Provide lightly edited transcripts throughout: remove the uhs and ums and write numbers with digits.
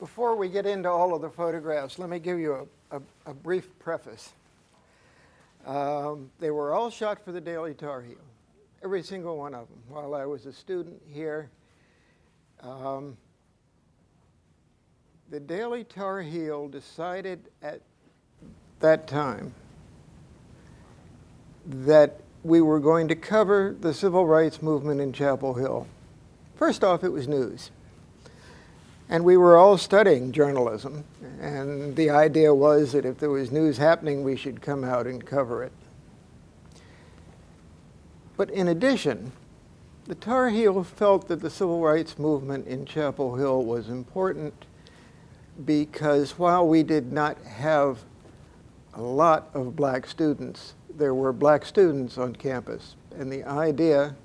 Before we get into all of the photographs, let me give you a brief preface. They were all shot for the Daily Tar Heel, every single one of them, while I was a student here. The Daily Tar Heel decided at that time that we were going to cover the civil rights movement in Chapel Hill. First off, it was news. And we were all studying journalism, and the idea was that if there was news happening, we should come out and cover it. But in addition, the Tar Heel felt that the civil rights movement in Chapel Hill was important because while we did not have a lot of black students, there were black students on campus. And the idea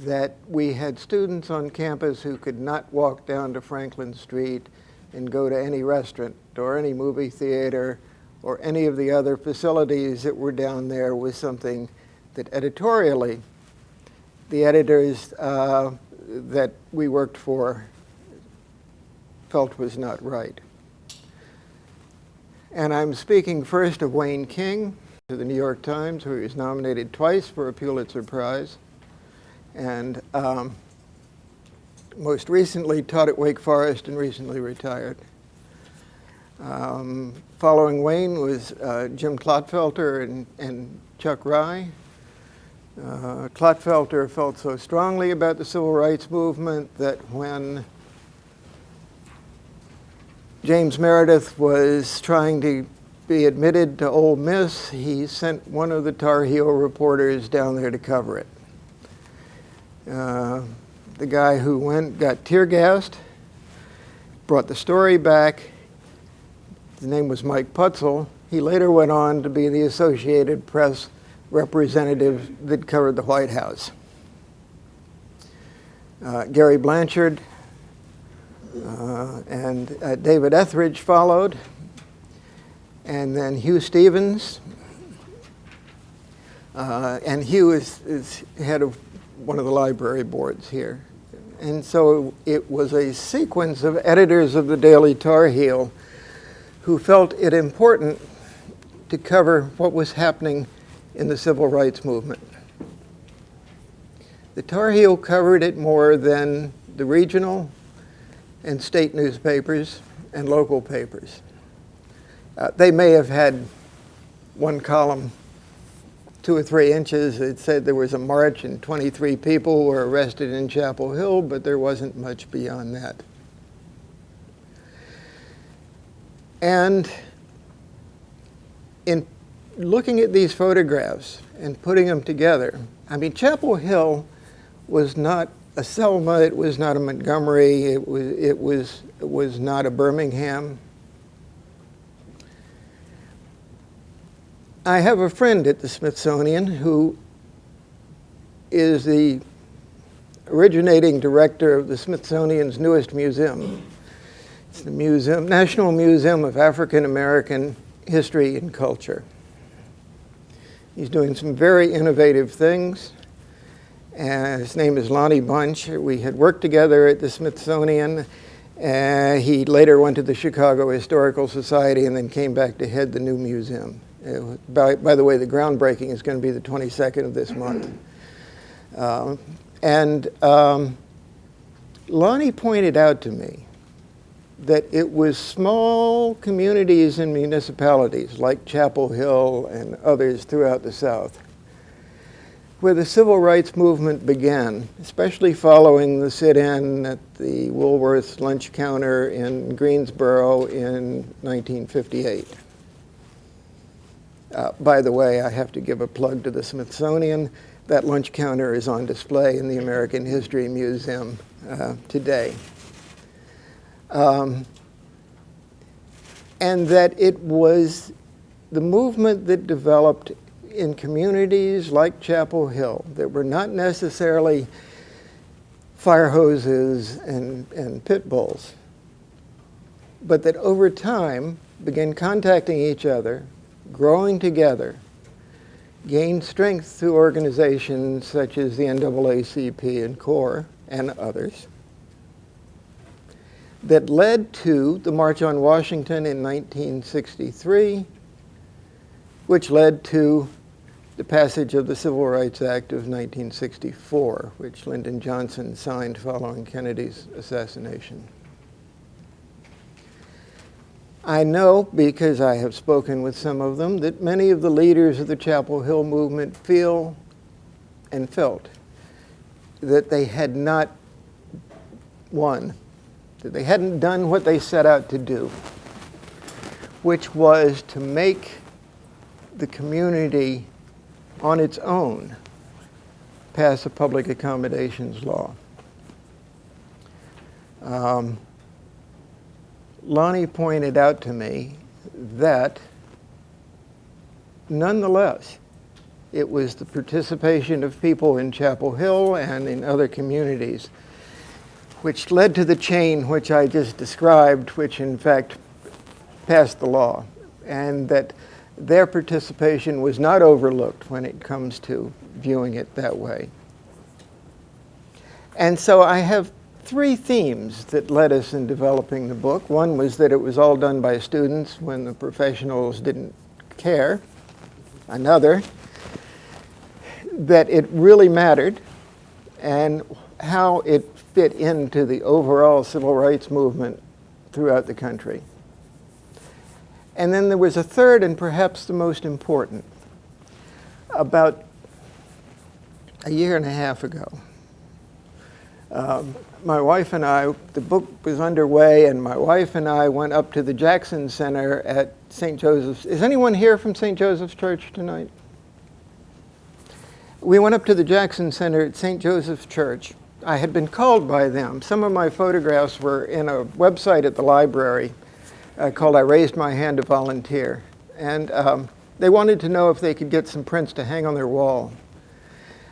that we had students on campus who could not walk down to Franklin Street and go to any restaurant or any movie theater or any of the other facilities that were down there was something that editorially the editors that we worked for felt was not right. And I'm speaking first of Wayne King to the New York Times, who was nominated twice for a Pulitzer Prize, and most recently taught at Wake Forest and recently retired. Following Wayne was Jim Clotfelter and Chuck Rye. Clotfelter felt so strongly about the civil rights movement that when James Meredith was trying to be admitted to Ole Miss, he sent one of the Tar Heel reporters down there to cover it. The guy who went got tear gassed, brought the story back. His name was Mike Putzel. He later went on to be the Associated Press representative that covered the White House. Gary Blanchard and David Etheridge followed, and then Hugh Stevens. And Hugh is head of one of the library boards here. And so it was a sequence of editors of the Daily Tar Heel who felt it important to cover what was happening in the civil rights movement. The Tar Heel covered it more than the regional and state newspapers and local papers. They may have had one column 2 or 3 inches. It said there was a march and 23 people were arrested in Chapel Hill, but there wasn't much beyond that. And in looking at these photographs and putting them together, I mean, Chapel Hill was not a Selma, it was not a Montgomery, it was not a Birmingham. I have a friend at the Smithsonian who is the originating director of the Smithsonian's newest museum. It's the National Museum of African American History and Culture. He's doing some very innovative things. And his name is Lonnie Bunch. We had worked together at the Smithsonian. He later went to the Chicago Historical Society and then came back to head the new museum. By the way, the groundbreaking is going to be the 22nd of this month. Lonnie pointed out to me that it was small communities and municipalities like Chapel Hill and others throughout the South where the civil rights movement began, especially following the sit-in at the Woolworth's lunch counter in Greensboro in 1958. By the way, I have to give a plug to the Smithsonian. That lunch counter is on display in the American History Museum today. And that it was the movement that developed in communities like Chapel Hill that were not necessarily fire hoses and pit bulls, but that over time began contacting each other, growing together, gained strength through organizations such as the NAACP and CORE and others, that led to the March on Washington in 1963, which led to the passage of the Civil Rights Act of 1964, which Lyndon Johnson signed following Kennedy's assassination. I know, because I have spoken with some of them, that many of the leaders of the Chapel Hill movement feel and felt that they had not won, that they hadn't done what they set out to do, which was to make the community on its own pass a public accommodations law. Lonnie pointed out to me that nonetheless, it was the participation of people in Chapel Hill and in other communities which led to the chain which I just described, which in fact passed the law, and that their participation was not overlooked when it comes to viewing it that way. And so I have three themes that led us in developing the book. One was that it was all done by students when the professionals didn't care. Another, that it really mattered, and how it fit into the overall civil rights movement throughout the country. And then there was a third, and perhaps the most important. About a year and a half ago, my wife and I, the book was underway, and my wife and I went up to the Jackson Center at St. Joseph's. Is anyone here from St. Joseph's Church tonight? We went up to the Jackson Center at St. Joseph's Church. I had been called by them. Some of my photographs were in a website at the library called I Raised My Hand to Volunteer. And they wanted to know if they could get some prints to hang on their wall.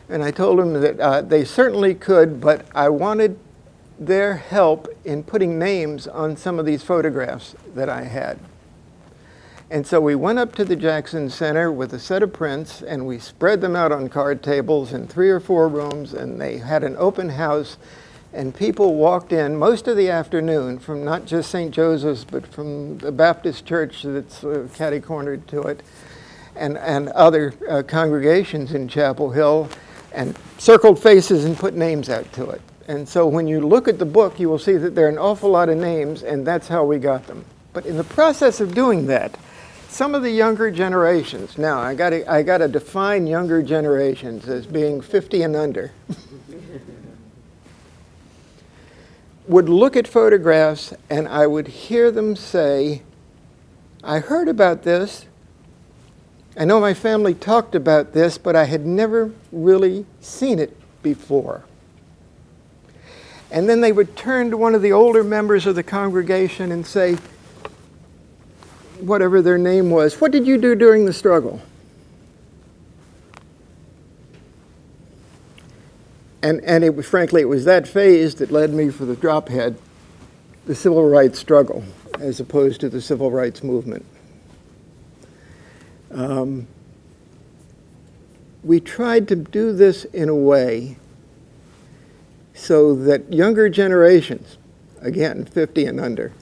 And I told them that they certainly could, but I wanted their help in putting names on some of these photographs that I had. And so we went up to the Jackson Center with a set of prints, and we spread them out on card tables in 3 or 4 rooms, and they had an open house, and people walked in most of the afternoon from not just St. Joseph's, but from the Baptist church that's catty-cornered to it, and other congregations in Chapel Hill, and circled faces and put names out to it. And so when you look at the book, you will see that there are an awful lot of names, and that's how we got them. But in the process of doing that, some of the younger generations, now I gotta define younger generations as being 50 and under, would look at photographs, and I would hear them say, I heard about this, I know my family talked about this, but I had never really seen it before. And then they would turn to one of the older members of the congregation and say, whatever their name was, what did you do during the struggle? And it was, frankly, it was that phase that led me for the drophead, the civil rights struggle, as opposed to the civil rights movement. We tried to do this in a way so that younger generations, again, 50 and under,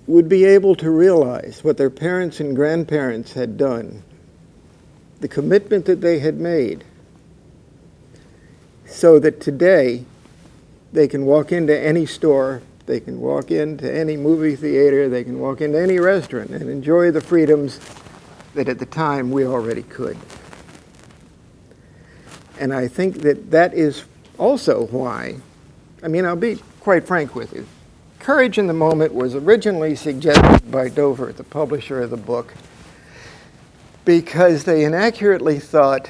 would be able to realize what their parents and grandparents had done, the commitment that they had made, so that today they can walk into any store, they can walk into any movie theater, they can walk into any restaurant and enjoy the freedoms that at the time we already could. And I think that that is also why, I mean, I'll be quite frank with you. Courage in the Moment was originally suggested by Dover, the publisher of the book, because they inaccurately thought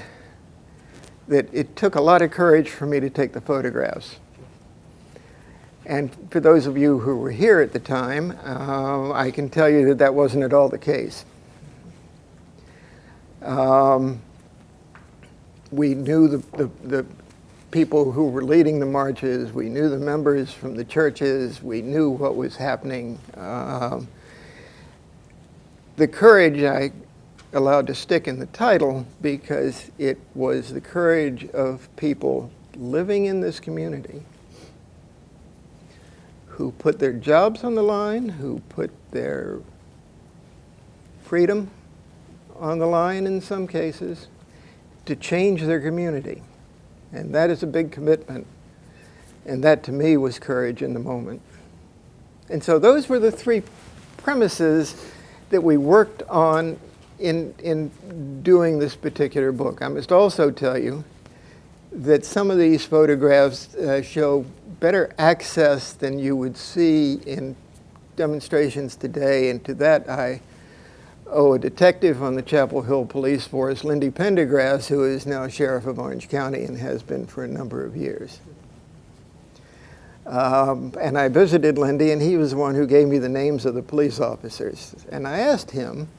that it took a lot of courage for me to take the photographs. And for those of you who were here at the time, I can tell you that that wasn't at all the case. We knew the people who were leading the marches, we knew the members from the churches, we knew what was happening. The courage I allowed to stick in the title because it was the courage of people living in this community who put their jobs on the line, who put their freedom on the line in some cases, to change their community. And that is a big commitment. And that, to me, was courage in the moment. And so those were the three premises that we worked on in doing this particular book. I must also tell you that some of these photographs show better access than you would see in demonstrations today, and to that I owe a detective on the Chapel Hill Police Force, Lindy Pendergrass, who is now Sheriff of Orange County and has been for a number of years. And I visited Lindy, and he was the one who gave me the names of the police officers. And I asked him,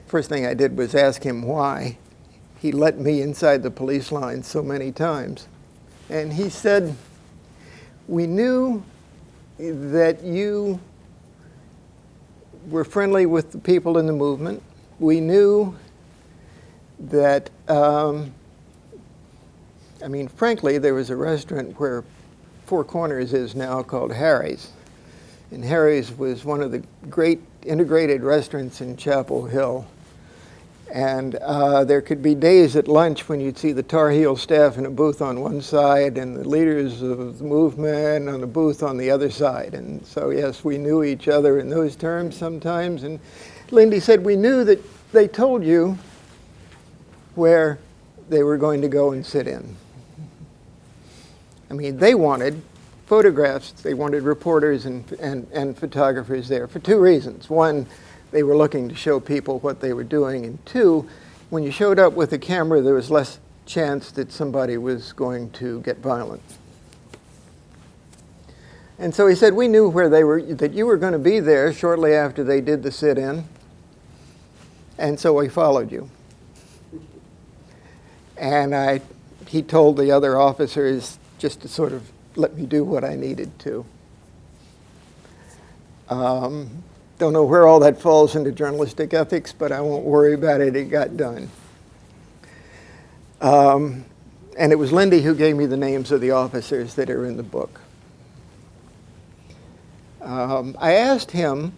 first thing I did was ask him why he let me inside the police line so many times. And he said, we knew that you were friendly with the people in the movement. We knew that, frankly, there was a restaurant where Four Corners is now called Harry's. And Harry's was one of the great integrated restaurants in Chapel Hill. And there could be days at lunch when you'd see the Tar Heel staff in a booth on one side and the leaders of the movement on a booth on the other side. And so, yes, we knew each other in those terms sometimes. And Lindy said, we knew that they told you where they were going to go and sit in. I mean, they wanted photographs. They wanted reporters and photographers there for two reasons. One, they were looking to show people what they were doing. And two, when you showed up with a camera, there was less chance that somebody was going to get violent. And so he said, we knew where they were, that you were going to be there shortly after they did the sit-in. And so we followed you. And he told the other officers just to sort of let me do what I needed to. Don't know where all that falls into journalistic ethics, but I won't worry about it. It got done. And it was Lindy who gave me the names of the officers that are in the book. I asked him,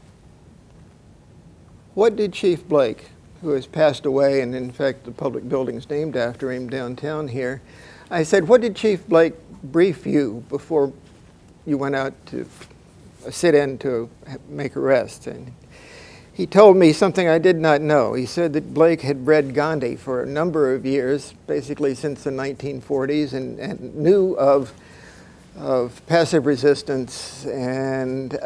what did Chief Blake, who has passed away, and in fact the public building's named after him downtown here, I said, what did Chief Blake brief you before you went out to sit in to make arrests? And he told me something I did not know. He said that Blake had read Gandhi for a number of years, basically since the 1940s, and knew of passive resistance. And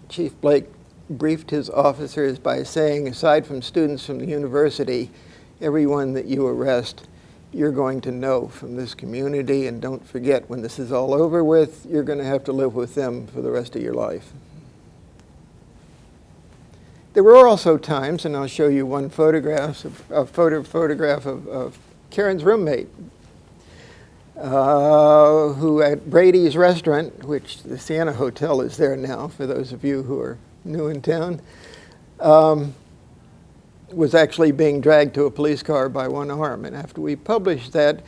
Chief Blake briefed his officers by saying, aside from students from the university, everyone that you arrest, you're going to know from this community, and don't forget, when this is all over with, you're going to have to live with them for the rest of your life. There were also times, and I'll show you one photograph of Karen's roommate, who at Brady's restaurant, which the Sienna Hotel is there now, for those of you who are new in town, was actually being dragged to a police car by one arm. And after we published that,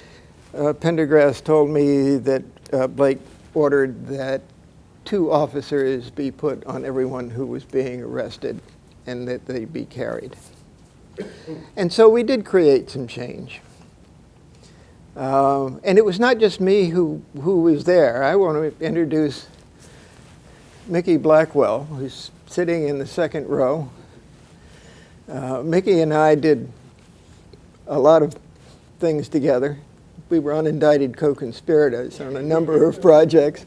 Pendergrass told me that Blake ordered that 2 officers be put on everyone who was being arrested and that they be carried. And so we did create some change. And it was not just me who was there. I want to introduce Mickey Blackwell, who's sitting in the second row. Mickey and I did a lot of things together. We were unindicted co-conspirators on a number of projects.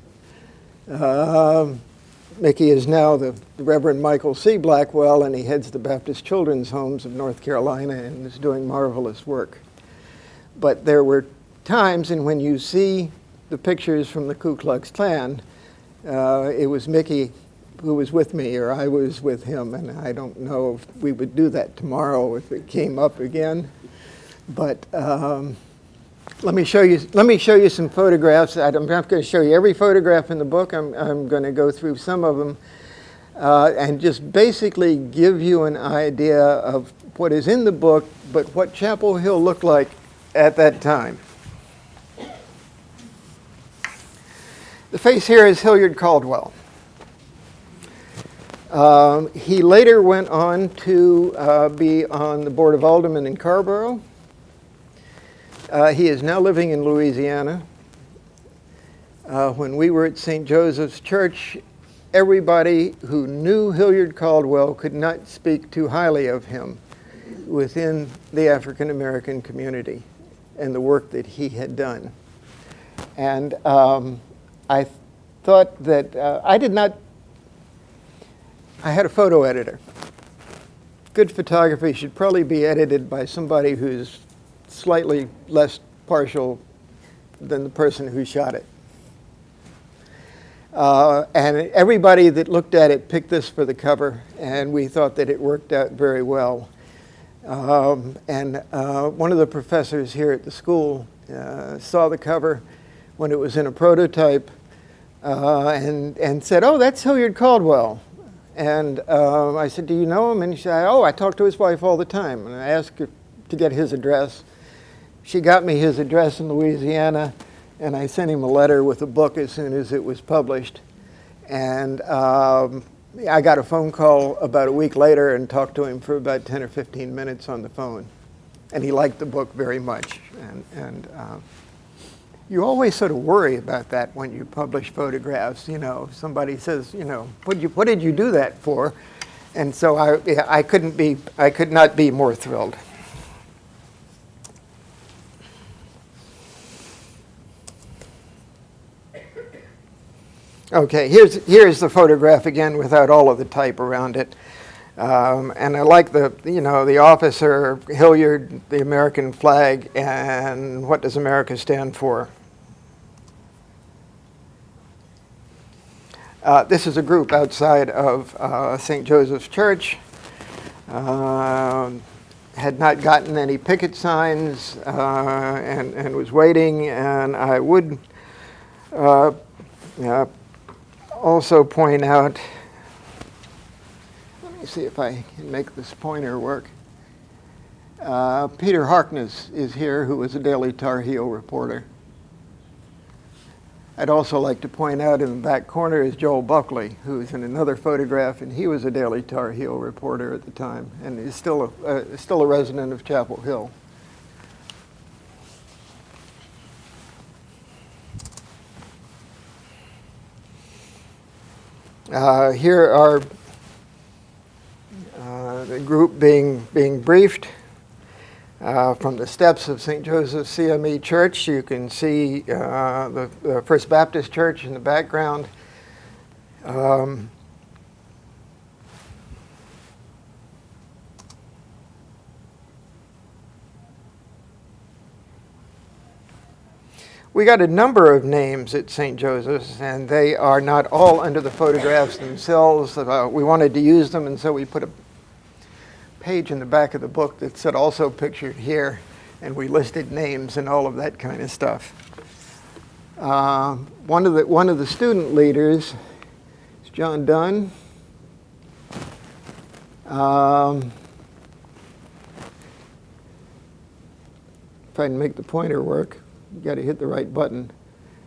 Mickey is now the Reverend Michael C. Blackwell, and he heads the Baptist Children's Homes of North Carolina and is doing marvelous work. But there were times in when you see the pictures from the Ku Klux Klan, it was Mickey who was with me, or I was with him, and I don't know if we would do that tomorrow if it came up again. But let me show you some photographs. I'm not going to show you every photograph in the book. I'm going to go through some of them and just basically give you an idea of what is in the book, but what Chapel Hill looked like at that time. The face here is Hilliard Caldwell. He later went on to be on the Board of Aldermen in Carrboro. He is now living in Louisiana. When we were at St. Joseph's Church, everybody who knew Hilliard Caldwell could not speak too highly of him within the African American community and the work that he had done. And I thought that I had a photo editor. Good photography should probably be edited by somebody who's slightly less partial than the person who shot it. And everybody that looked at it picked this for the cover, and we thought that it worked out very well. And one of the professors here at the school saw the cover when it was in a prototype and said, "Oh, that's Hilliard Caldwell." And I said, "Do you know him?" And she said, "Oh, I talk to his wife all the time." And I asked her to get his address. She got me his address in Louisiana, and I sent him a letter with a book as soon as it was published. And I got a phone call about a week later and talked to him for about 10 or 15 minutes on the phone. And he liked the book very much. And you always sort of worry about that when you publish photographs. You know, somebody says, you know, what did you do that for? And so I could not be more thrilled. Okay, here's the photograph again without all of the type around it. And I like the officer, Hilliard, the American flag, and what does America stand for? This is a group outside of St. Joseph's Church. Had not gotten any picket signs and was waiting, and I would also point out, let me see if I can make this pointer work. Peter Harkness is here, who was a Daily Tar Heel reporter. I'd also like to point out in the back corner is Joel Buckley, who's in another photograph, and he was a Daily Tar Heel reporter at the time, and is still a resident of Chapel Hill. Here are the group being briefed from the steps of St. Joseph's CME Church. You can see the First Baptist Church in the background. We got a number of names at St. Joseph's, and they are not all under the photographs themselves. We wanted to use them, and so we put a page in the back of the book that said also pictured here, and we listed names and all of that kind of stuff. One of the student leaders is John Dunn. If I can make the pointer work. You got to hit the right button.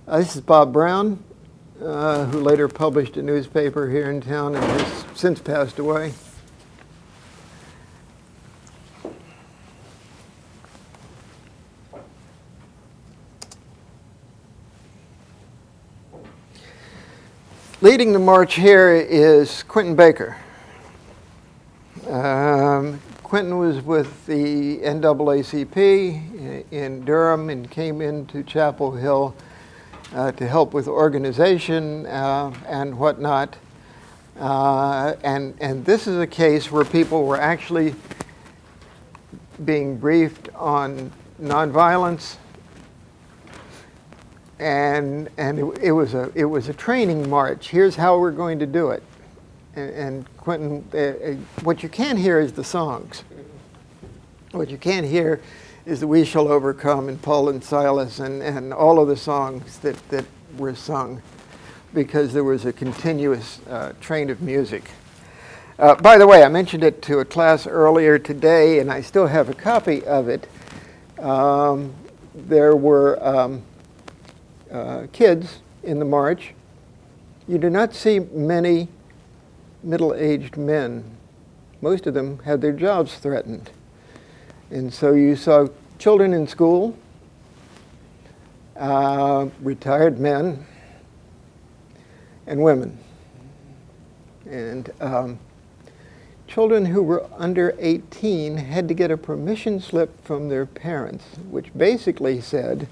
This is Bob Brown, who later published a newspaper here in town and has since passed away. Leading the march here is Quentin Baker. Quentin was with the NAACP in Durham and came into Chapel Hill to help with organization and whatnot. And this is a case where people were actually being briefed on nonviolence, and it was a training march. Here's how we're going to do it. And Quentin, what you can't hear is the songs. What you can't hear is the We Shall Overcome and Paul and Silas and all of the songs that were sung, because there was a continuous train of music. By the way, I mentioned it to a class earlier today, and I still have a copy of it. There were kids in the march. You do not see many middle-aged men. Most of them had their jobs threatened. And so you saw children in school, retired men, and women. And children who were under 18 had to get a permission slip from their parents, which basically said,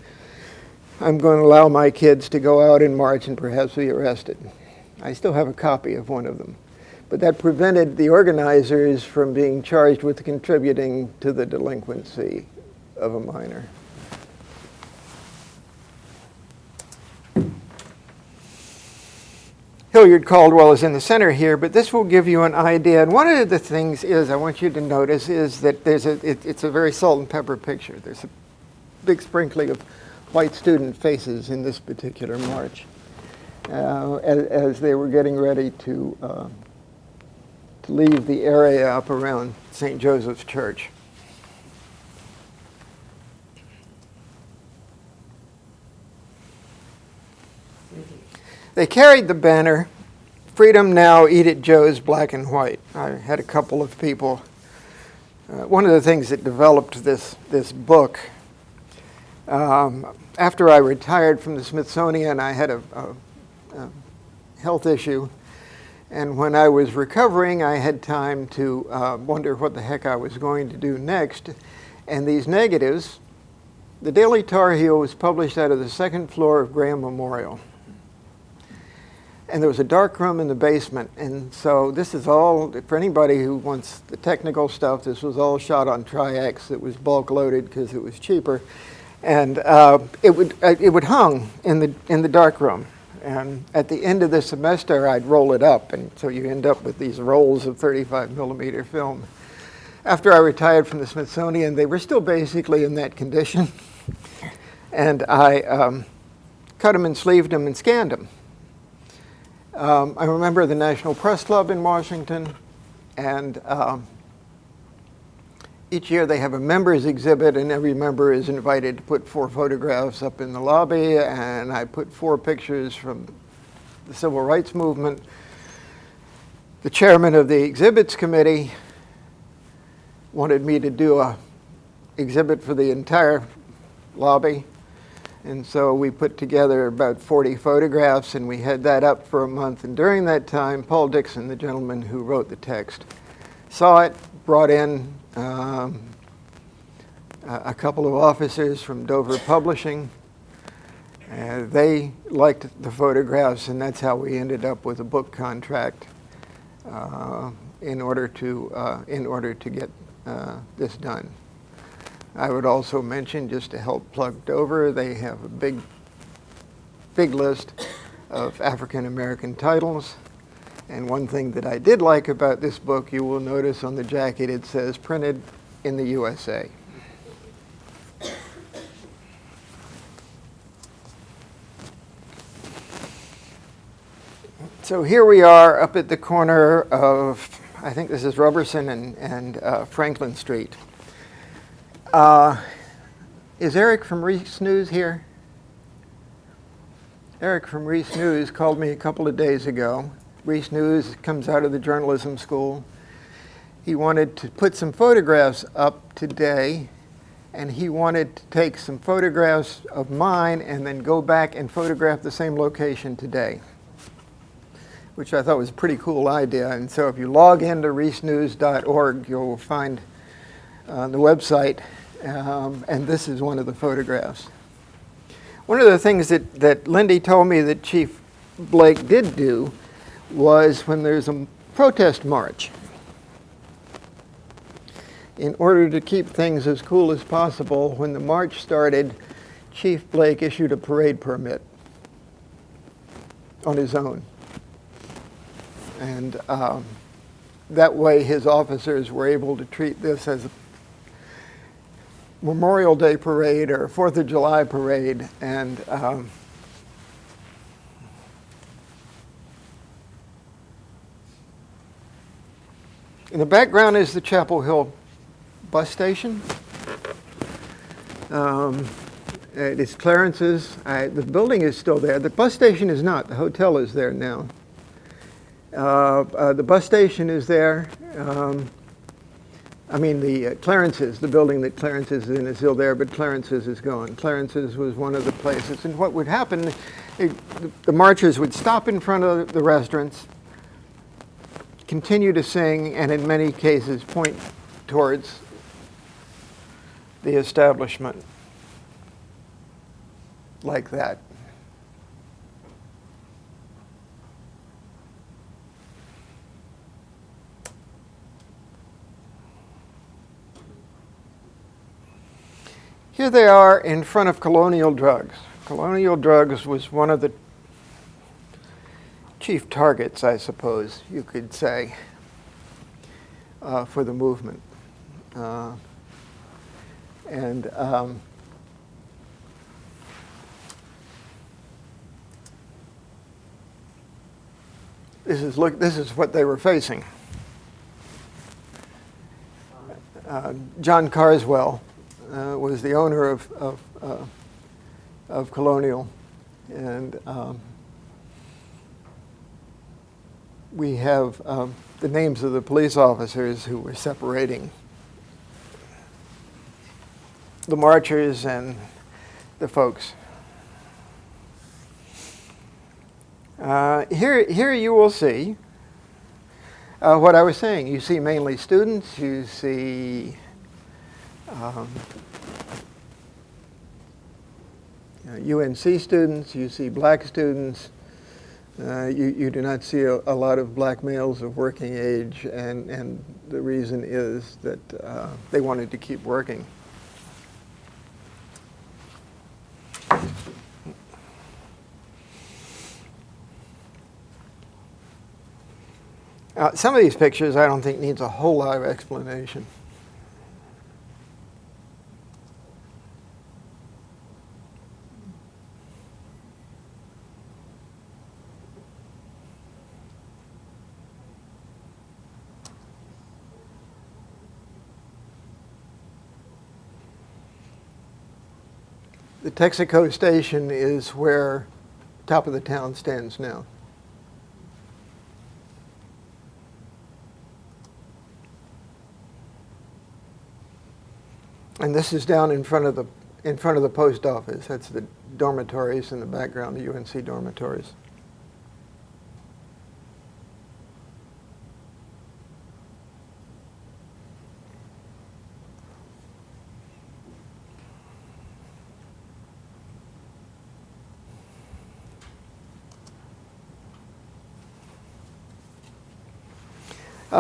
I'm going to allow my kids to go out and march and perhaps be arrested. I still have a copy of one of them. But that prevented the organizers from being charged with contributing to the delinquency of a minor. Hilliard Caldwell is in the center here, but this will give you an idea. And one of the things is, I want you to notice, is that it's a very salt and pepper picture. There's a big sprinkling of white student faces in this particular march as they were getting ready to leave the area up around St. Joseph's Church. They carried the banner, Freedom Now, Eat at Joe's, black and white. I had a couple of people. One of the things that developed this book, after I retired from the Smithsonian, I had a health issue. And when I was recovering, I had time to wonder what the heck I was going to do next. And these negatives, the Daily Tar Heel was published out of the second floor of Graham Memorial. And there was a dark room in the basement. And so this is all, for anybody who wants the technical stuff, this was all shot on Tri-X. It was bulk loaded because it was cheaper. And it would hung in the dark room. And at the end of the semester, I'd roll it up. And so you end up with these rolls of 35 millimeter film. After I retired from the Smithsonian, they were still basically in that condition. And I cut them and sleeved them and scanned them. I remember the National Press Club in Washington, and each year they have a members exhibit, and every member is invited to put 4 photographs up in the lobby, and I put 4 pictures from the Civil Rights Movement. The chairman of the exhibits committee wanted me to do a exhibit for the entire lobby. And so we put together about 40 photographs, and we had that up for a month. And during that time, Paul Dixon, the gentleman who wrote the text, saw it, brought in a couple of officers from Dover Publishing. They liked the photographs, and that's how we ended up with a book contract in order to get this done. I would also mention, just to help plug Dover, they have a big list of African American titles. And one thing that I did like about this book, you will notice on the jacket it says printed in the USA. So here we are up at the corner of, I think this is Roberson and Franklin Street. Is Eric from Reese News here? Eric from Reese News called me a couple of days ago. Reese News comes out of the journalism school. He wanted to put some photographs up today, and he wanted to take some photographs of mine and then go back and photograph the same location today, which I thought was a pretty cool idea. And so if you log into reesenews.org, you'll find the website. And this is one of the photographs. One of the things that Lindy told me that Chief Blake did do was when there's a protest march, in order to keep things as cool as possible, when the march started, Chief Blake issued a parade permit on his own. And that way his officers were able to treat this as a Memorial Day parade or 4th of July parade. And in the background is the Chapel Hill bus station. It's Clarence's. The building is still there. The bus station is not. The hotel is there now. The bus station is there. Clarence's, the building that Clarence's is in is still there, but Clarence's is gone. Clarence's was one of the places. And what would happen, the marchers would stop in front of the restaurants, continue to sing, and in many cases point towards the establishment like that. Here they are in front of Colonial Drugs. Colonial Drugs was one of the chief targets, I suppose you could say, for the movement. This is what they were facing. John Carswell was the owner of Colonial, and we have the names of the police officers who were separating the marchers and the folks. Here you will see what I was saying. You see mainly students. You see UNC students. You see black students. You do not see a lot of black males of working age, and the reason is that they wanted to keep working. Some of these pictures I don't think needs a whole lot of explanation. The Texaco station is where top of the town stands now. And this is down in front of the post office. That's the dormitories in the background, the UNC dormitories.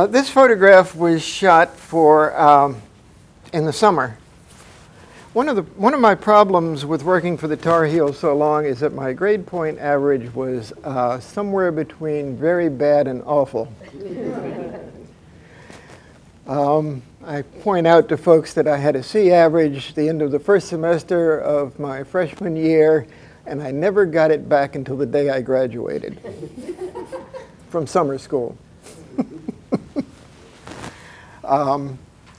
This photograph was shot in the summer. One of my problems with working for the Tar Heels so long is that my grade point average was somewhere between very bad and awful. I point out to folks that I had a C average the end of the first semester of my freshman year, and I never got it back until the day I graduated from summer school.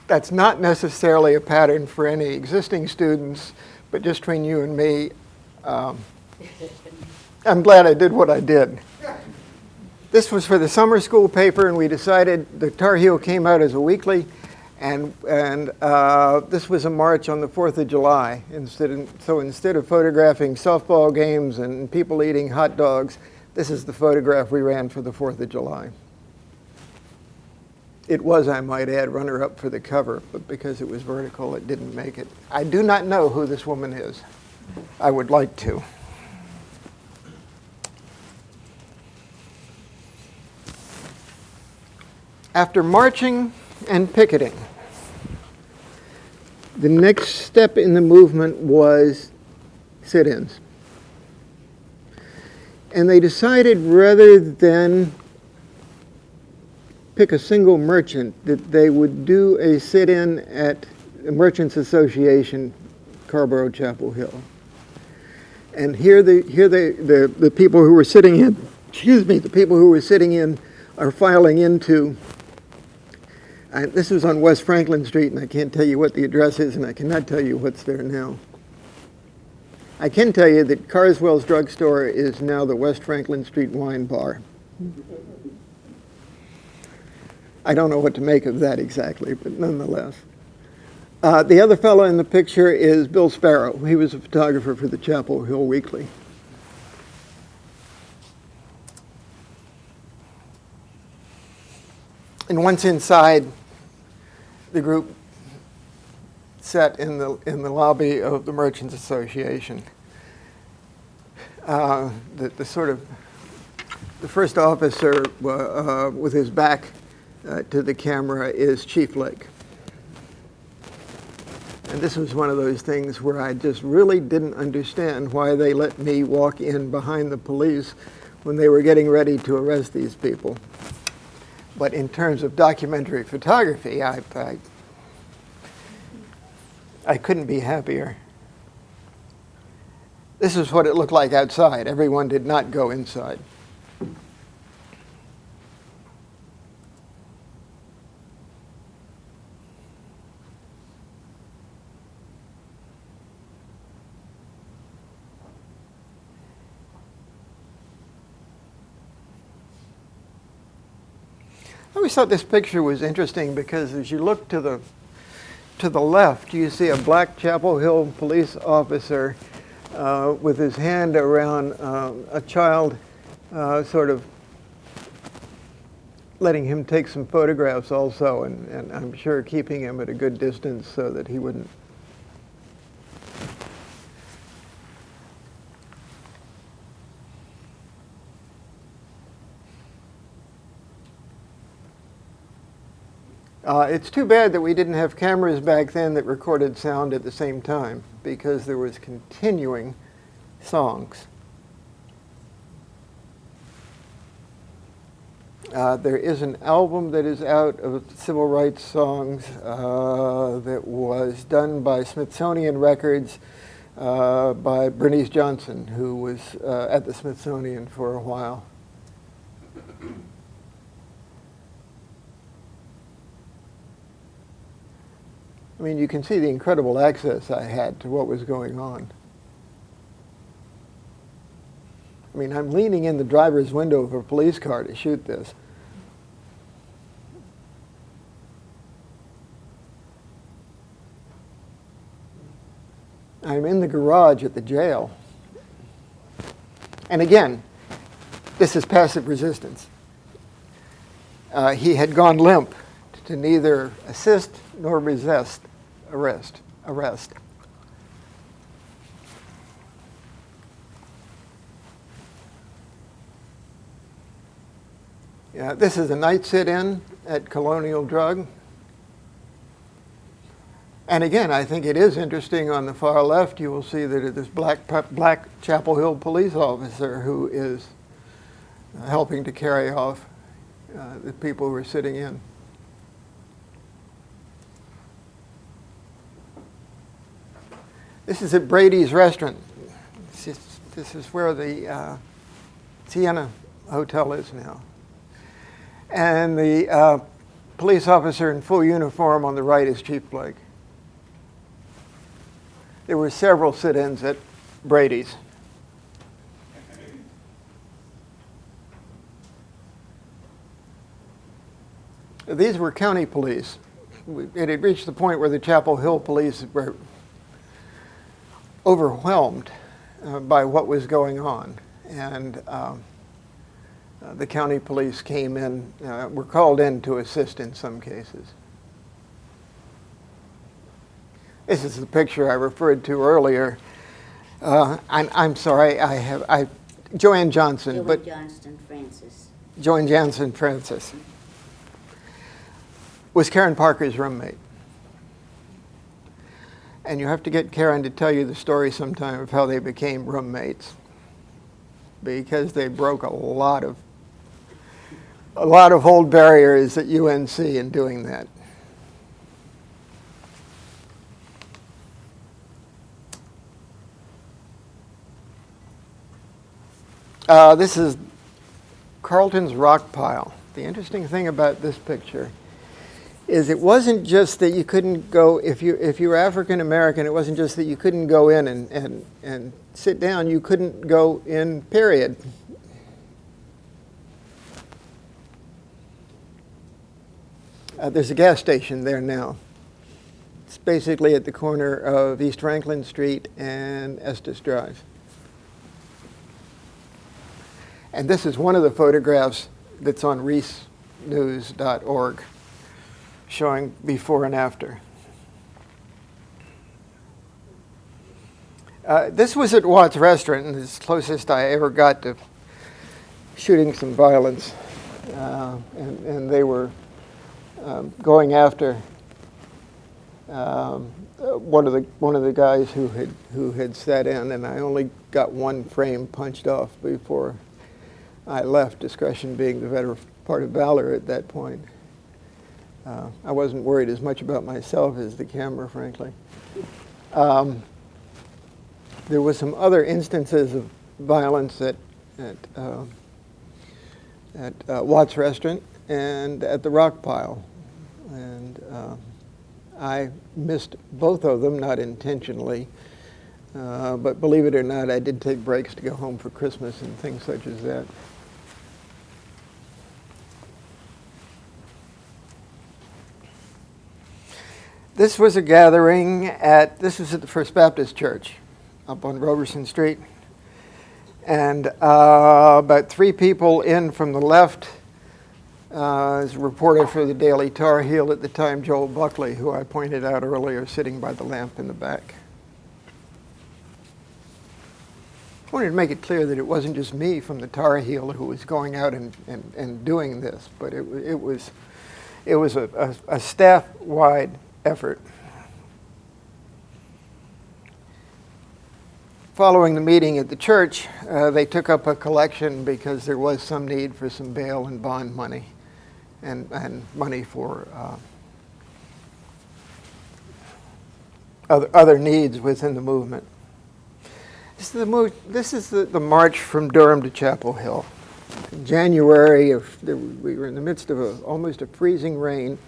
That's not necessarily a pattern for any existing students, but just between you and me, I'm glad I did what I did. This was for the summer school paper, and we decided the Tar Heel came out as a weekly, and this was a march on the 4th of July. So instead of photographing softball games and people eating hot dogs, this is the photograph we ran for the 4th of July. It was, I might add, runner-up for the cover, but because it was vertical, it didn't make it. I do not know who this woman is. I would like to. After marching and picketing, the next step in the movement was sit-ins. And they decided, rather than pick a single merchant, that they would do a sit-in at the Merchants Association, Carrboro Chapel Hill. And here the people who were sitting in, the people who were sitting in are filing into, this was on West Franklin Street, and I can't tell you what the address is, and I cannot tell you what's there now. I can tell you that Carswell's Drugstore is now the West Franklin Street Wine Bar. I don't know what to make of that exactly, but nonetheless. The other fellow in the picture is Bill Sparrow. He was a photographer for the Chapel Hill Weekly. And once inside, the group sat in the lobby of the Merchants Association. The first officer with his back to the camera is Chief Lake. And this was one of those things where I just really didn't understand why they let me walk in behind the police when they were getting ready to arrest these people. But in terms of documentary photography, I couldn't be happier. This is what it looked like outside. Everyone did not go inside. I always thought this picture was interesting because as you look to the left, you see a black Chapel Hill police officer with his hand around a child, sort of letting him take some photographs also, and I'm sure keeping him at a good distance so that he wouldn't. It's too bad that we didn't have cameras back then that recorded sound at the same time, because there was continuing songs. There is an album that is out of civil rights songs that was done by Smithsonian Records by Bernice Johnson, who was at the Smithsonian for a while. I mean, you can see the incredible access I had to what was going on. I mean, I'm leaning in the driver's window of a police car to shoot this. I'm in the garage at the jail. And again, this is passive resistance. He had gone limp to neither assist nor resist arrest. Yeah, this is a night sit-in at Colonial Drug. And again, I think it is interesting on the far left, you will see that it is black Chapel Hill police officer who is helping to carry off the people who are sitting in. This is at Brady's Restaurant. This is where the Sienna Hotel is now. And the police officer in full uniform on the right is Chief Blake. There were several sit-ins at Brady's. These were county police. It had reached the point where the Chapel Hill police were overwhelmed by what was going on. And the county police came in, were called in to assist in some cases. This is the picture I referred to earlier. I'm sorry, Joanne Johnson. Joanne Johnson Francis was Karen Parker's roommate. And you have to get Karen to tell you the story sometime of how they became roommates, because they broke a lot of old barriers at UNC in doing that. This is Carlton's rock pile. The interesting thing about this picture is it wasn't just that you couldn't go, if you were African American, it wasn't just that you couldn't go in and sit down, you couldn't go in, period. There's a gas station there now. It's basically at the corner of East Franklin Street and Estes Drive. And this is one of the photographs that's on reesenews.org, showing before and after. This was at Watt's restaurant, and it's the closest I ever got to shooting some violence. And they were going after one of the guys who had sat in, and I only got one frame punched off before I left, discretion being the better part of valor at that point. I wasn't worried as much about myself as the camera, frankly. There was some other instances of violence at Watt's restaurant and at the Rock Pile. And I missed both of them, not intentionally. But believe it or not, I did take breaks to go home for Christmas and things such as that. This was a gathering this was at the First Baptist Church up on Roberson Street. And about 3 people in from the left, as a reporter for the Daily Tar Heel at the time, Joel Buckley, who I pointed out earlier, sitting by the lamp in the back. I wanted to make it clear that it wasn't just me from the Tar Heel who was going out and doing this, but it was a staff-wide effort. Following the meeting at the church, they took up a collection because there was some need for some bail and bond money and money for other needs within the movement. This is the march from Durham to Chapel Hill. In January, we were in the midst of almost a freezing rain.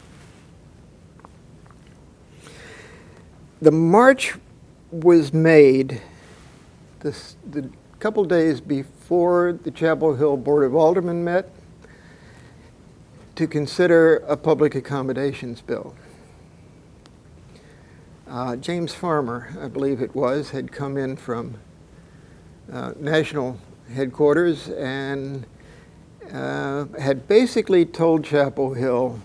The march was made the couple days before the Chapel Hill Board of Aldermen met to consider a public accommodations bill. James Farmer, I believe it was, had come in from national headquarters and had basically told Chapel Hill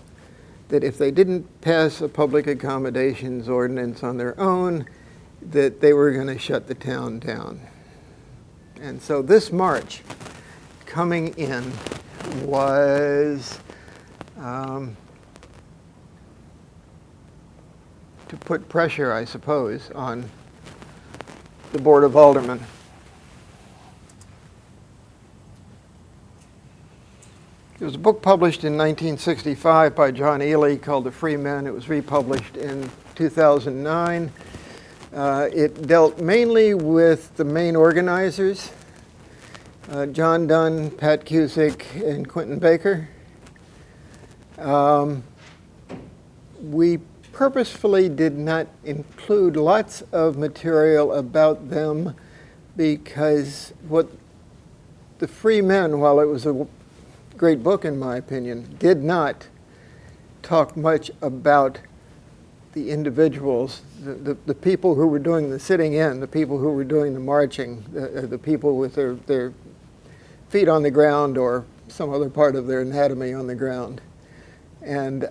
that if they didn't pass a public accommodations ordinance on their own, that they were going to shut the town down. And so this march coming in was to put pressure, I suppose, on the Board of Aldermen. There was a book published in 1965 by John Ely called The Free Men. It was republished in 2009. It dealt mainly with the main organizers, John Dunn, Pat Cusick, and Quentin Baker. We purposefully did not include lots of material about them because what the Free Men, while it was a great book in my opinion, did not talk much about the individuals, the people who were doing the sitting in, the people who were doing the marching, the people with their feet on the ground or some other part of their anatomy on the ground. And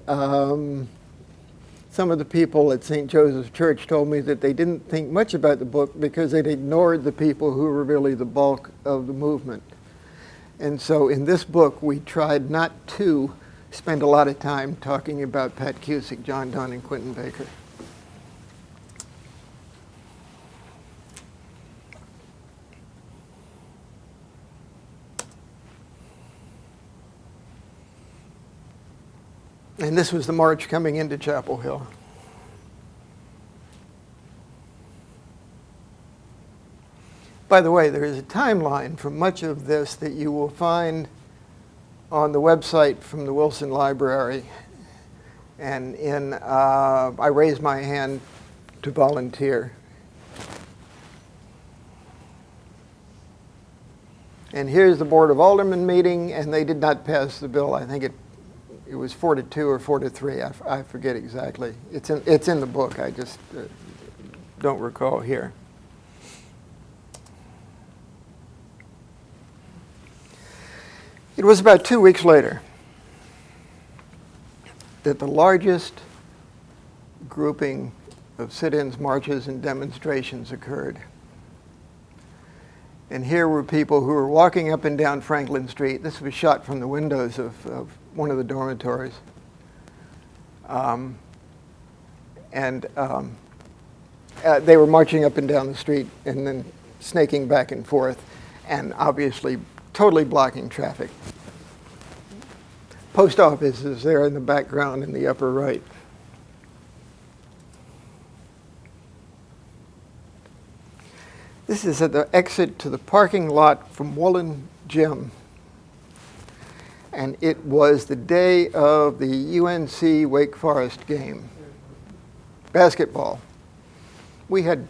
some of the people at St. Joseph's Church told me that they didn't think much about the book because they'd ignored the people who were really the bulk of the movement. And so in this book, we tried not to spend a lot of time talking about Pat Cusick, John Dunn, and Quentin Baker. And this was the march coming into Chapel Hill. By the way, there is a timeline for much of this that you will find on the website from the Wilson Library. And I raised my hand to volunteer. And here's the Board of Aldermen meeting, and they did not pass the bill. I think it was 4-2 or 4-3. I forget exactly. It's in the book. I just don't recall here. It was about 2 weeks later that the largest grouping of sit-ins, marches, and demonstrations occurred. And here were people who were walking up and down Franklin Street. This was shot from the windows of one of the dormitories. They were marching up and down the street and then snaking back and forth, and obviously totally blocking traffic. Post office is there in the background in the upper right. This is at the exit to the parking lot from Woolen Gym. And it was the day of the UNC Wake Forest game. Basketball. We had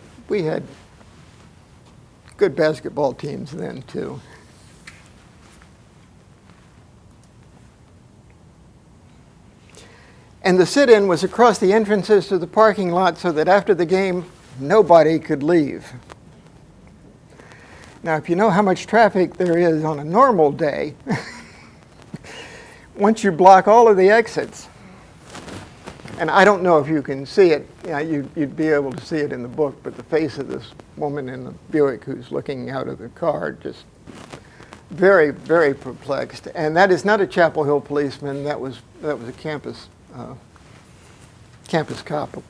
good basketball teams then too. And the sit-in was across the entrances to the parking lot so that after the game, nobody could leave. Now, if you know how much traffic there is on a normal day, once you block all of the exits, and I don't know if you can see it, you'd be able to see it in the book, but the face of this woman in the Buick who's looking out of the car, just very, very perplexed. And that is not a Chapel Hill policeman, that was a campus cop.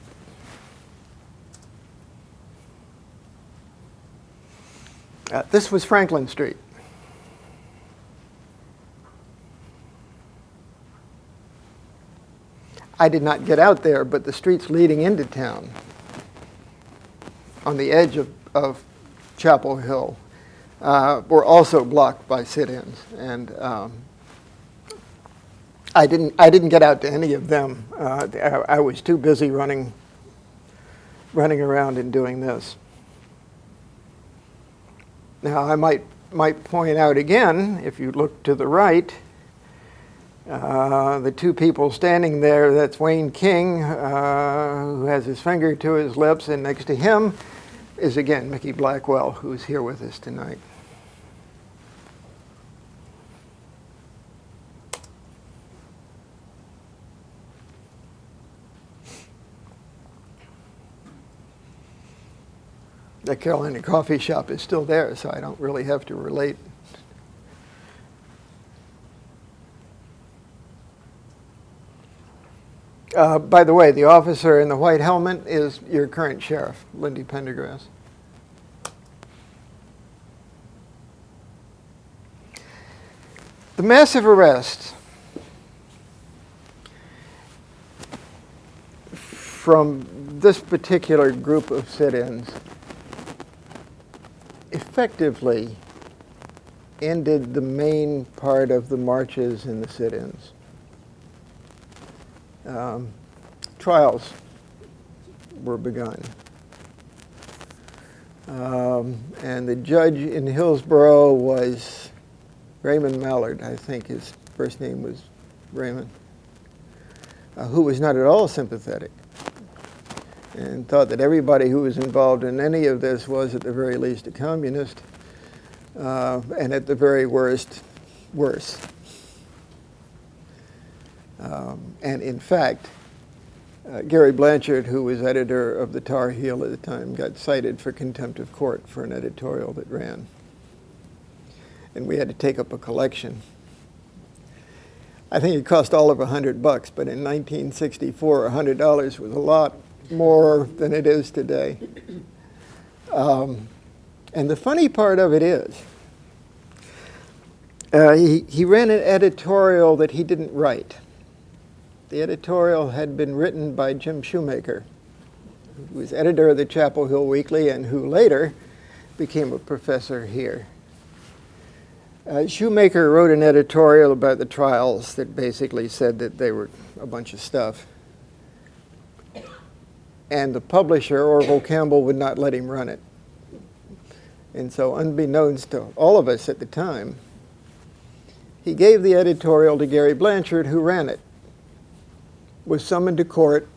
This was Franklin Street. I did not get out there, but the streets leading into town on the edge of Chapel Hill were also blocked by sit-ins. And I didn't get out to any of them. I was too busy running around and doing this. Now, I might point out again, if you look to the right, the two people standing there, that's Wayne King, who has his finger to his lips, and next to him is, again, Mickey Blackwell, who's here with us tonight. The Carolina Coffee Shop is still there, so I don't really have to relate. By the way, the officer in the white helmet is your current sheriff, Lindy Pendergrass. The massive arrests from this particular group of sit-ins effectively ended the main part of the marches and the sit-ins. Trials were begun. And the judge in Hillsborough was Raymond Mallard, I think his first name was Raymond, who was not at all sympathetic and thought that everybody who was involved in any of this was at the very least a communist, and at the very worst, worse. And in fact, Gary Blanchard, who was editor of the Tar Heel at the time, got cited for contempt of court for an editorial that ran. And we had to take up a collection. I think it cost all of $100, but in 1964, $100 was a lot more than it is today. And the funny part of it is, he ran an editorial that he didn't write. The editorial had been written by Jim Shoemaker, who was editor of the Chapel Hill Weekly and who later became a professor here. Shoemaker wrote an editorial about the trials that basically said that they were a bunch of stuff. and the publisher, Orville Campbell, would not let him run it. And so unbeknownst to all of us at the time, he gave the editorial to Gary Blanchard, who ran it, was summoned to court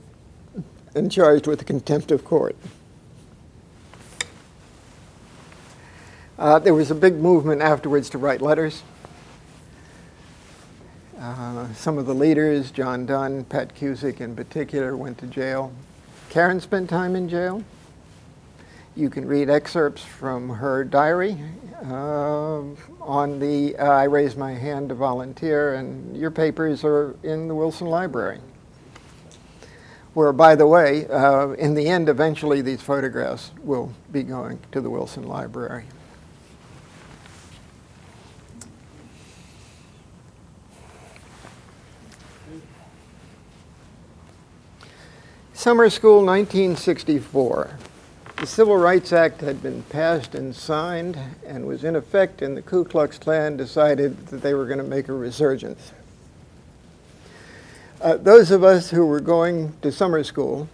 and charged with contempt of court. There was a big movement afterwards to write letters. Some of the leaders, John Dunn, Pat Cusick in particular, went to jail. Karen spent time in jail. You can read excerpts from her diary on the I Raised My Hand to Volunteer, and your papers are in the Wilson Library. Where, by the way, in the end, eventually these photographs will be going to the Wilson Library. Summer School, 1964. The Civil Rights Act had been passed and signed and was in effect, and the Ku Klux Klan decided that they were going to make a resurgence. Those of us who were going to summer school,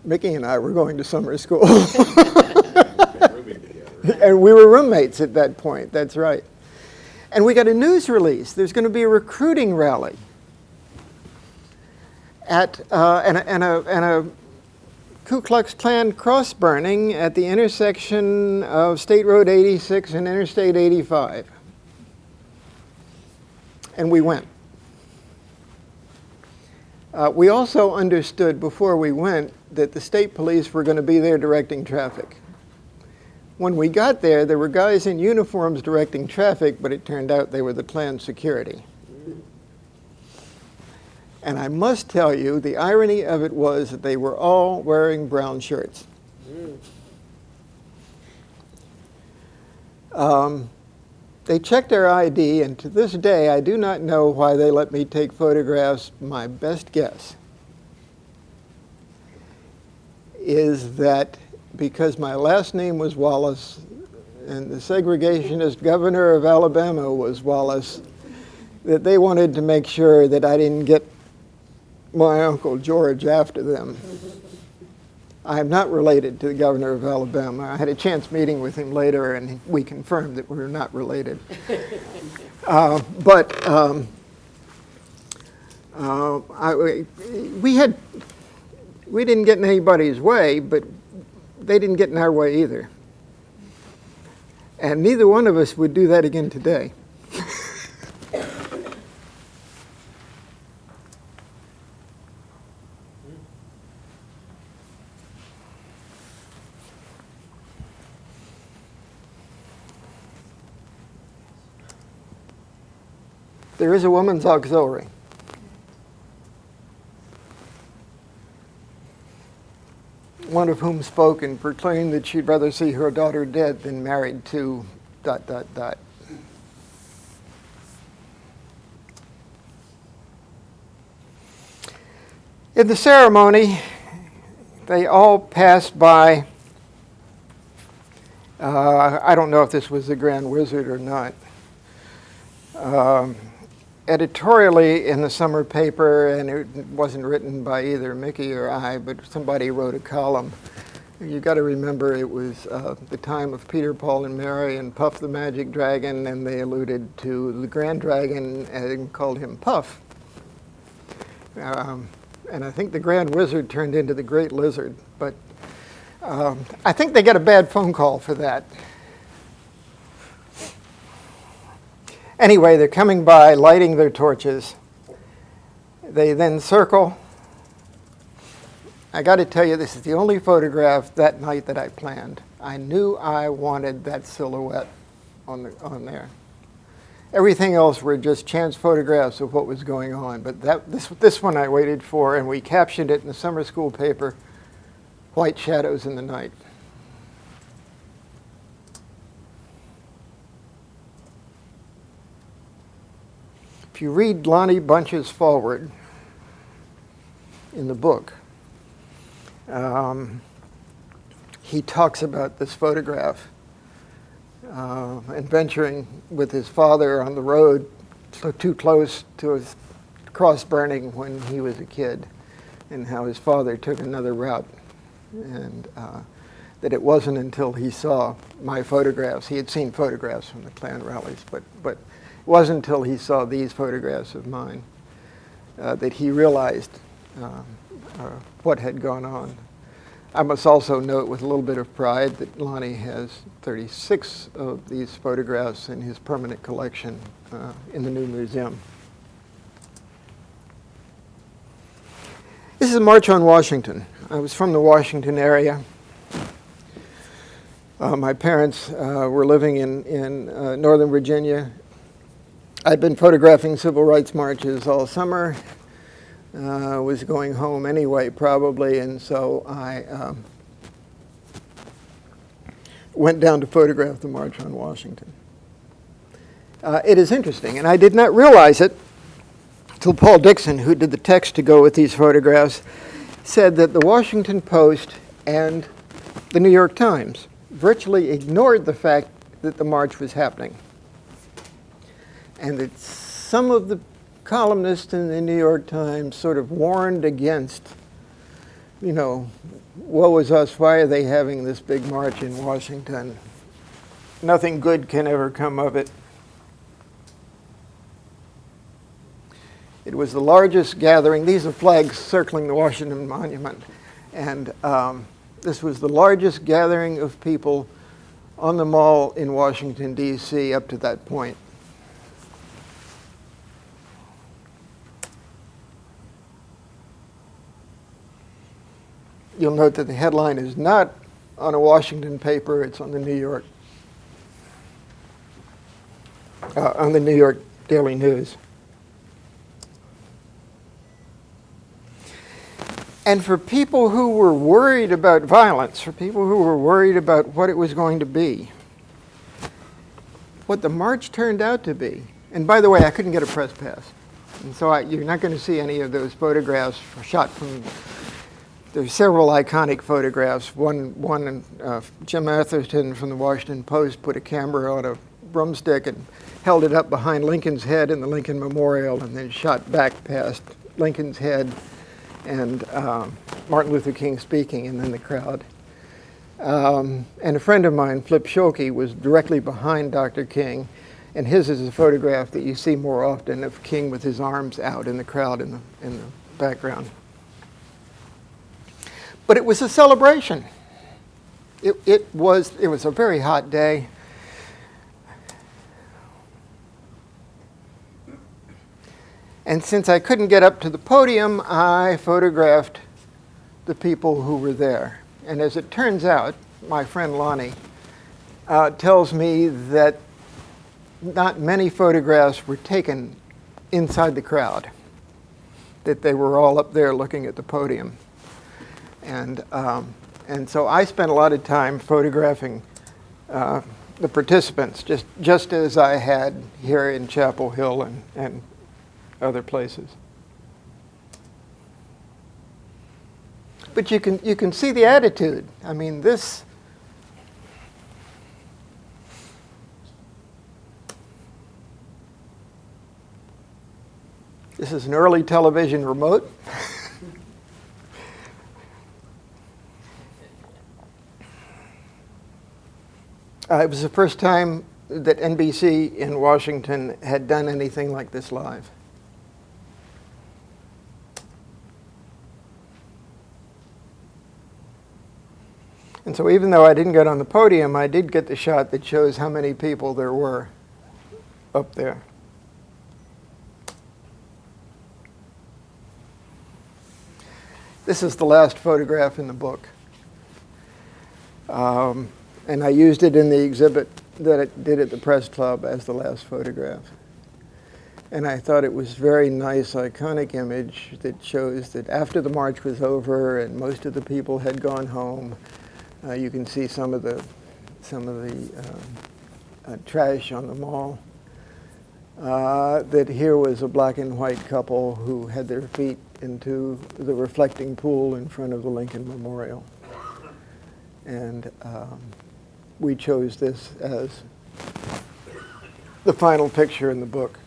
Mickey and I were going to summer school, and we were roommates at that point, that's right. And we got a news release. There's going to be a recruiting rally at and a Ku Klux Klan cross burning at the intersection of State Road 86 and Interstate 85. And we went. We also understood before we went that the state police were going to be there directing traffic. When we got there, there were guys in uniforms directing traffic, but it turned out they were the Klan security. And I must tell you, the irony of it was that they were all wearing brown shirts. They checked their ID, and to this day, I do not know why they let me take photographs. My best guess is that because my last name was Wallace, and the segregationist governor of Alabama was Wallace, that they wanted to make sure that I didn't get my Uncle George after them. I am not related to the governor of Alabama. I had a chance meeting with him later, and we confirmed that we were not related. We didn't get in anybody's way, but they didn't get in our way either. And neither one of us would do that again today. There is a woman's auxiliary. One of whom spoke and proclaimed that she'd rather see her daughter dead than married to ... In the ceremony, they all passed by, I don't know if this was the Grand Wizard or not, editorially in the summer paper, and it wasn't written by either Mickey or I, but somebody wrote a column. You got to remember it was the time of Peter, Paul, and Mary and Puff the Magic Dragon, and they alluded to the Grand Dragon and called him Puff. And I think the Grand Wizard turned into the Great Lizard, but I think they got a bad phone call for that. Anyway, they're coming by, lighting their torches. They then circle. I got to tell you, this is the only photograph that night that I planned. I knew I wanted that silhouette on there. Everything else were just chance photographs of what was going on, but this one I waited for, and we captioned it in the summer school paper, "White Shadows in the Night." If you read Lonnie Bunch's foreword in the book, he talks about this photograph and venturing with his father on the road too close to his cross burning when he was a kid. and how his father took another route, and that it wasn't until he saw my photographs. He had seen photographs from the Klan rallies, but it wasn't until he saw these photographs of mine that he realized what had gone on. I must also note with a little bit of pride that Lonnie has 36 of these photographs in his permanent collection in the new museum. This is a March on Washington. I was from the Washington area. My parents were living in Northern Virginia. I'd been photographing civil rights marches all summer. Was going home anyway, probably, and so I went down to photograph the March on Washington. It is interesting, and I did not realize it until Paul Dixon, who did the text to go with these photographs, said that the Washington Post and the New York Times virtually ignored the fact that the march was happening, and that some of the columnists in the New York Times sort of warned against, woe is us, why are they having this big march in Washington? Nothing good can ever come of it. It was the largest gathering. These are flags circling the Washington Monument. And this was the largest gathering of people on the Mall in Washington, D.C. up to that point. You'll note that the headline is not on a Washington paper, it's on the New York Daily News. And for people who were worried about violence, for people who were worried about what it was going to be, what the march turned out to be, and by the way, I couldn't get a press pass, and so you're not going to see any of those photographs shot from. There's several iconic photographs. One Jim Atherton from the Washington Post put a camera on a broomstick and held it up behind Lincoln's head in the Lincoln Memorial and then shot back past Lincoln's head and Martin Luther King speaking, and then the crowd. And a friend of mine, Flip Schulke, was directly behind Dr. King, and his is a photograph that you see more often of King with his arms out in the crowd in the background. But it was a celebration. It was a very hot day. And since I couldn't get up to the podium, I photographed the people who were there. And as it turns out, my friend Lonnie tells me that not many photographs were taken inside the crowd, that they were all up there looking at the podium. And so I spent a lot of time photographing the participants, just as I had here in Chapel Hill and other places. But you can see the attitude. I mean, this is an early television remote. It was the first time that NBC in Washington had done anything like this live. And so even though I didn't get on the podium, I did get the shot that shows how many people there were up there. This is the last photograph in the book. And I used it in the exhibit that it did at the Press Club as the last photograph. And I thought it was a very nice, iconic image that shows that after the march was over and most of the people had gone home, you can see some of the trash on the mall. That here was a black and white couple who had their feet into the reflecting pool in front of the Lincoln Memorial. And we chose this as the final picture in the book.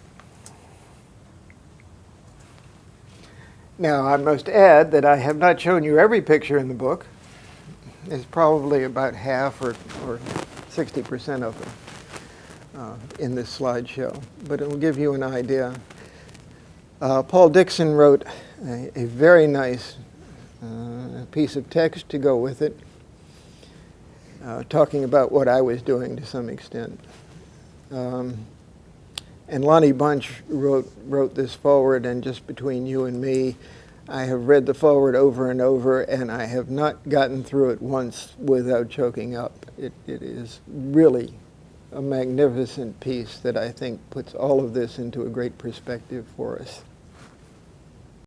Now, I must add that I have not shown you every picture in the book. It's probably about half or 60% of them in this slideshow, but it will give you an idea. Paul Dixon wrote a very nice piece of text to go with it, talking about what I was doing to some extent. And Lonnie Bunch wrote this foreword, and just between you and me, I have read the foreword over and over, and I have not gotten through it once without choking up. It is really a magnificent piece that I think puts all of this into a great perspective for us.